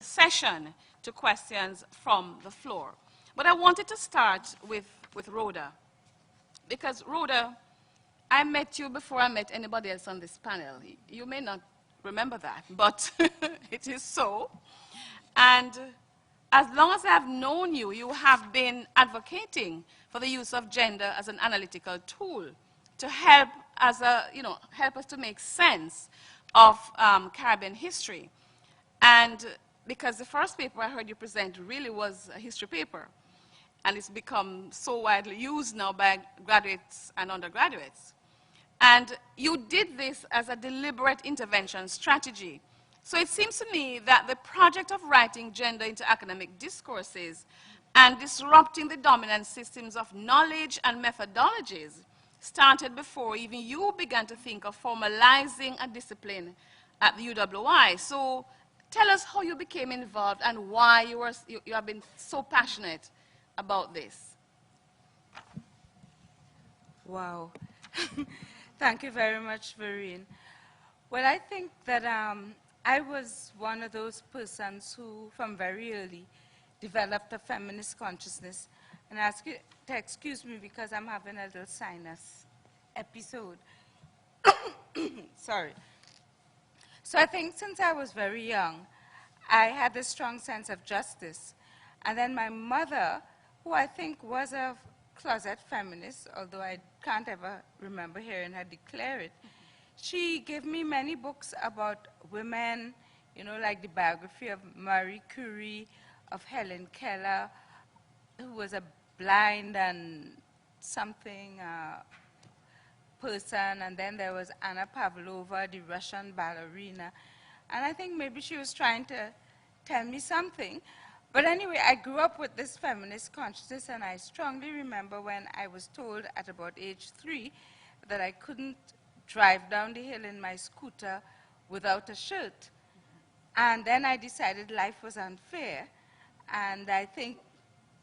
session to questions from the floor. But I wanted to start with Rhoda, because Rhoda, I met you before I met anybody else on this panel. You may not remember that, but it is so. And as long as I've known you, you have been advocating for the use of gender as an analytical tool to help help us to make sense of Caribbean history. And because the first paper I heard you present really was a history paper, and it's become so widely used now by graduates and undergraduates. And you did this as a deliberate intervention strategy. So it seems to me that the project of writing gender into academic discourses and disrupting the dominant systems of knowledge and methodologies started before even you began to think of formalizing a discipline at the UWI. So tell us how you became involved and why you have been so passionate about this. Wow. Thank you very much, Verene. Well, I think that I was one of those persons who, from very early, developed a feminist consciousness. And I ask you to excuse me because I'm having a little sinus episode. Sorry. So I think since I was very young, I had a strong sense of justice. And then my mother, who I think was a closet feminist, although I can't ever remember hearing her declare it, she gave me many books about women, you know, like the biography of Marie Curie, of Helen Keller, who was a blind and something person, and then there was Anna Pavlova, the Russian ballerina. And I think maybe she was trying to tell me something. But anyway, I grew up with this feminist consciousness, and I strongly remember when I was told at about age 3 that I couldn't drive down the hill in my scooter without a shirt. And then I decided life was unfair, and I think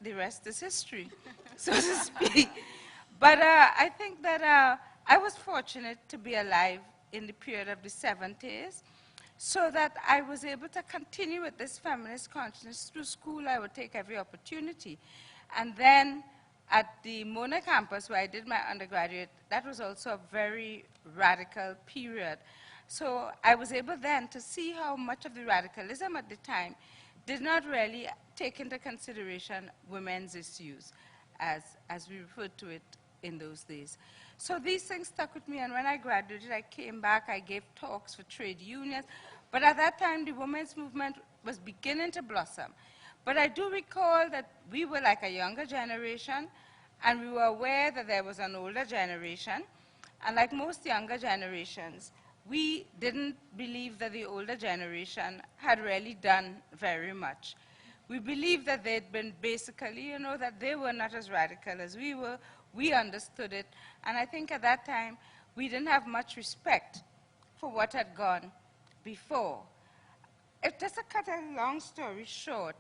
the rest is history, so to speak. But I think that I was fortunate to be alive in the period of the 70s, so that I was able to continue with this feminist consciousness through school. I would take every opportunity. And then at the Mona campus, where I did my undergraduate, that was also a very radical period. So I was able then to see how much of the radicalism at the time did not really take into consideration women's issues, as we referred to it in those days. So these things stuck with me, and when I graduated, I came back, I gave talks for trade unions, but at that time, the women's movement was beginning to blossom. But I do recall that we were like a younger generation, and we were aware that there was an older generation, and like most younger generations, we didn't believe that the older generation had really done very much. We believed that they'd been basically, you know, that they were not as radical as we were. We understood it, and I think at that time, we didn't have much respect for what had gone before. Just to cut a long story short,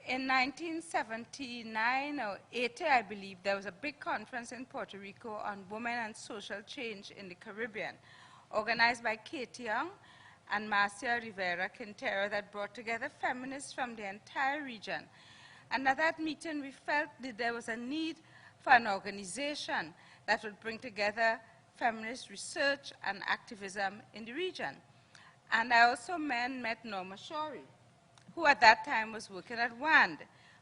in 1979 or 80, I believe, there was a big conference in Puerto Rico on women and social change in the Caribbean, organized by Kate Young and Marcia Rivera Quintero, that brought together feminists from the entire region. And at that meeting, we felt that there was a need for an organization that would bring together feminist research and activism in the region. And I also met Norma Shorey, who at that time was working at WAND,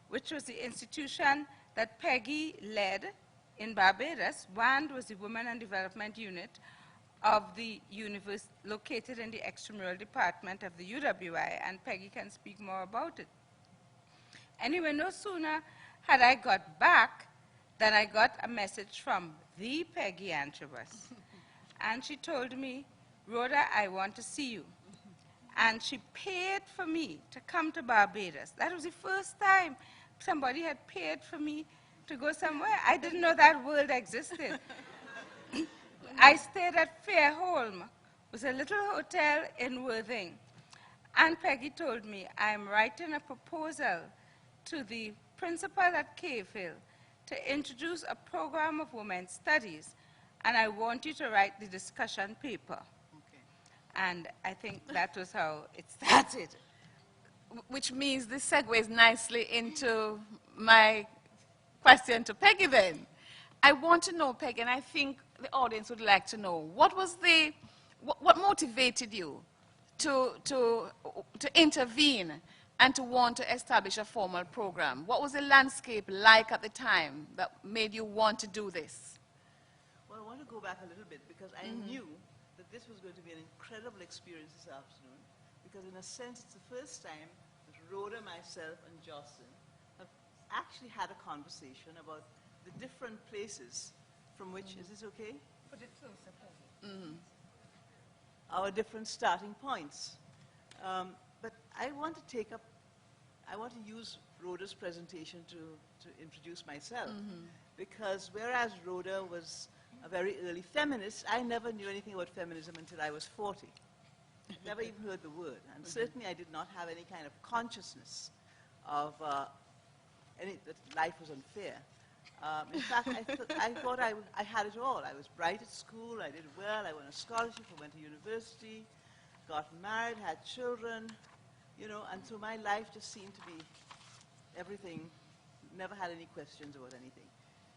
which was the institution that Peggy led in Barbados. WAND was the Women and Development Unit of the university located in the extramural department of the UWI, and Peggy can speak more about it. Anyway, no sooner had I got back than I got a message from the Peggy Antrobus. And she told me, Rhoda, I want to see you. And she paid for me to come to Barbados. That was the first time somebody had paid for me to go somewhere. I didn't know that world existed. I stayed at Fairholme. It was a little hotel in Worthing. And Peggy told me, I'm writing a proposal to the principal at Cave Hill to introduce a program of women's studies, and I want you to write the discussion paper. Okay. And I think that was how it started. which means this segues nicely into my question to Peggy then. I want to know, Peggy, and I think the audience would like to know, what motivated you to intervene and to want to establish a formal program? What was the landscape like at the time that made you want to do this? Well, I want to go back a little bit because I knew that this was going to be an incredible experience this afternoon, because in a sense it's the first time that Rhoda, myself, and Joycelin have actually had a conversation about the different places from which, is this okay? Put it closer, Peggy. Our different starting points. But I want to use Rhoda's presentation to introduce myself, because whereas Rhoda was a very early feminist, I never knew anything about feminism until I was 40. Never even heard the word, and certainly I did not have any kind of consciousness of that life was unfair. In fact, I thought I had it all. I was bright at school, I did well, I won a scholarship, I went to university, got married, had children, you know, and so my life just seemed to be everything, never had any questions about anything.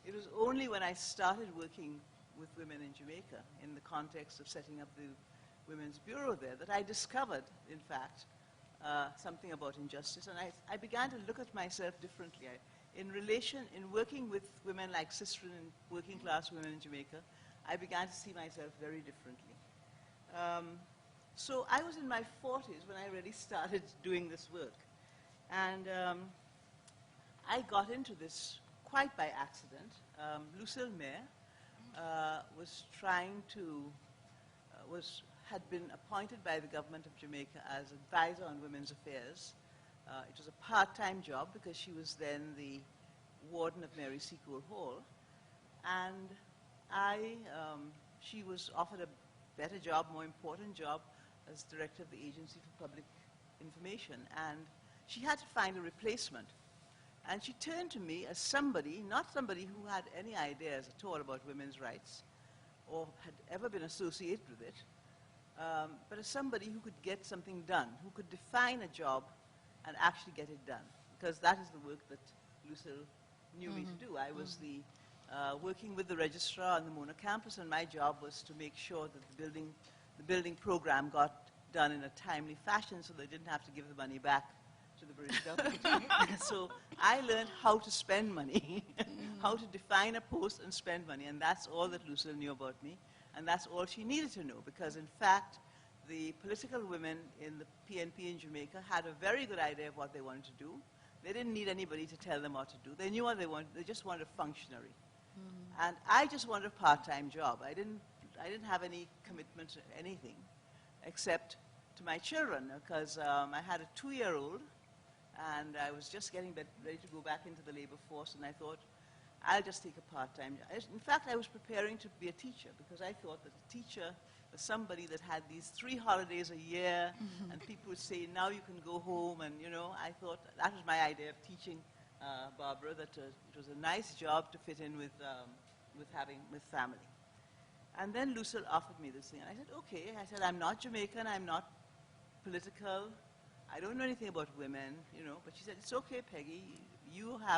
It was only when I started working with women in Jamaica in the context of setting up the Women's Bureau there that I discovered, in fact, something about injustice, and I began to look at myself differently. In working with women like sisters and working class women in Jamaica, I began to see myself very differently. So I was in my 40s when I really started doing this work. And I got into this quite by accident. Lucille Mayer had been appointed by the government of Jamaica as advisor on women's affairs. It was a part-time job because she was then the warden of Mary Seacole Hall. And she was offered a better job, more important job, as director of the Agency for Public Information. And she had to find a replacement. And she turned to me as somebody, not somebody who had any ideas at all about women's rights or had ever been associated with it, but as somebody who could get something done, who could define a job and actually get it done, because that is the work that Lucille knew me to do. I was working with the registrar on the Mona campus, and my job was to make sure that the building program got done in a timely fashion so they didn't have to give the money back to the British government. So I learned how to spend money, how to define a post and spend money, and that's all that Lucille knew about me, and that's all she needed to know, because in fact, the political women in the PNP in Jamaica had a very good idea of what they wanted to do. They didn't need anybody to tell them what to do. They knew what they wanted. They just wanted a functionary. And I just wanted a part-time job. I didn't have any commitment to anything except to my children, because I had a 2-year-old, and I was just getting ready to go back into the labor force, and I thought, I'll just take a part-time job. In fact, I was preparing to be a teacher, because I thought that a teacher was somebody that had these 3 holidays a year, and people would say, now you can go home, and you know, I thought that was my idea of teaching Barbara, that it was a nice job to fit in with family. And then Lucille offered me this thing, and I said, okay. I said, I'm not Jamaican, I'm not political, I don't know anything about women, you know, but she said, it's okay, Peggy, you have